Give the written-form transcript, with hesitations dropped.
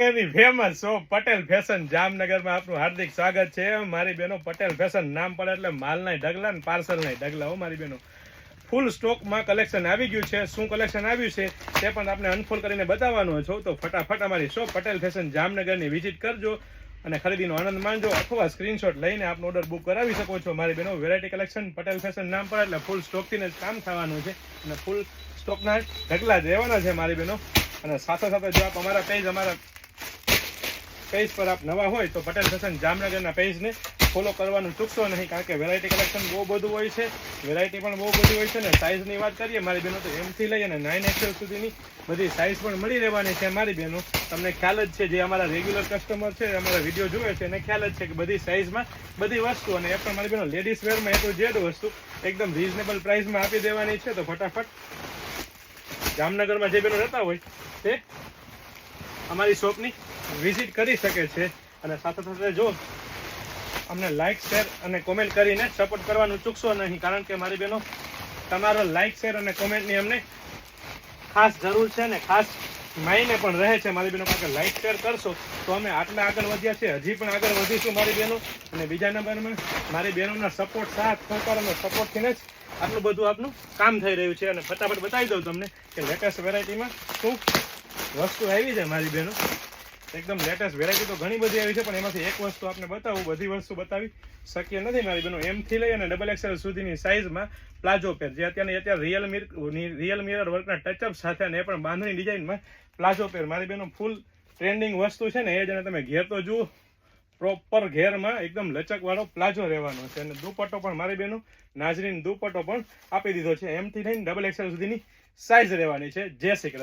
Famous shop Patel fashion જામનગરમાં આપનું હાર્દિક સ્વાગત છે। મારી બહેનો પટેલ ફેશન નામ પડે એટલે માલના ઢગલા ને પાર્સલના ઢગલા હો મારી બહેનો। ફૂલ સ્ટોકમાં કલેક્શન આવી ગયું છે। શું કલેક્શન આવ્યું છે તે પણ આપણે અનફોલ્ડ કરીને બતાવવાનું છો, તો ફટાફટ અમારી શોપ પટેલ ફેશન જામનગરની વિઝિટ કરજો અને ખરીદીનો આનંદ માણજો, અથવા સ્ક્રીનશોટ લઈને આપનો ઓર્ડર બુક કરાવી શકો છો મારી બહેનો। વેરાયટી કલેક્શન પટેલ ફેશન નામ પડે એટલે ફૂલ સ્ટોકથી જ કામ થવાનું છે અને ફૂલ સ્ટોકના ઢગલા જ રહેવાના છે મારી બહેનો। અને સાથે સાથે જો આપ અમારા પેજ પર આપ નવા હોય તો પટેલ ફેશન જામનગરના પેજને ફોલો કરવાનું ચૂકશો નહીં, કારણ કે વેરાયટી કલેક્શન બહુ બધું હોય છે, વેરાયટી પણ બહુ બધી હોય છે ને સાઇઝની વાત કરીએ મારી બહેનો તો એમથી લઈ અને 9XL સુધીની બધી સાઇઝ પણ મળી રહેવાની છે મારી બહેનો। તમને ખ્યાલ જ છે, જે અમારા રેગ્યુલર કસ્ટમર છે, અમારા વિડીયો જુએ છે એને ખ્યાલ જ છે કે બધી સાઇઝમાં બધી વસ્તુ, અને એ પણ મારી બહેનો લેડીઝ વેરમાં એ તો જે વસ્તુ એકદમ રીઝનેબલ પ્રાઇસમાં આપી દેવાની છે। તો ફટાફટ જામનગરમાં જે બહેનો રહેતા હોય તે અમારી શોપની વિઝિટ કરી શકે છે। અને સાથે સાથે જો અમને લાઇક શેર અને કોમેન્ટ કરીને સપોર્ટ કરવાનું ચૂકશો નહીં, કારણ કે મારી બહેનો તમારો લાઇક શેર અને કોમેન્ટની અમને ખાસ જરૂર છે ને ખાસ માયને પણ રહે છે મારી બહેનો, કારણ કે લાઇક શેર કરશો તો અમે આટલા આગળ વધ્યા છે, હજી પણ આગળ વધીશું મારી બહેનો। અને બીજા નંબરમાં મારી બહેનોના સપોર્ટ સાથ સહકાર અને સપોર્ટથી જ આટલું બધું આપનું કામ થઈ રહ્યું છે। અને ફટાફટ બતાવી દઉં તમને કે લેટેસ્ટ વેરાયટીમાં શું વસ્તુ આવી છે મારી બહેનો। એકદમ લેટેસ્ટ વેરાયટી તો ઘણી બધી આવી છે, પણ એમાંથી એક વસ્તુ આપને બતાવું, બધી વસ્તુ બતાવી શક્ય નથી મારી બહેનો। એમથી લઈ અને XXL સુધીની સાઇઝમાં પ્લાઝો પેર, જે અત્યારે રિયલ મિરર વર્કના ટચઅપ સાથે અને એ પણ બાંધણી ડિઝાઇનમાં પ્લાઝો પેર મારી બહેનો ફૂલ ટ્રેન્ડિંગ વસ્તુ છે ને એ જ। અને તમે ઘેર તો જુઓ, પ્રોપર ઘેરમાં એકદમ લચકવાળો પ્લાઝો રહેવાનો છે, અને દુપટ્ટો પણ મારી બહેનો નાજરીન દુપટ્ટો પણ આપી દીધો છે। એમથી લઈને XXL સુધીની સાઇઝ રહેવાની છે। જય શ્રી કૃષ્ણ।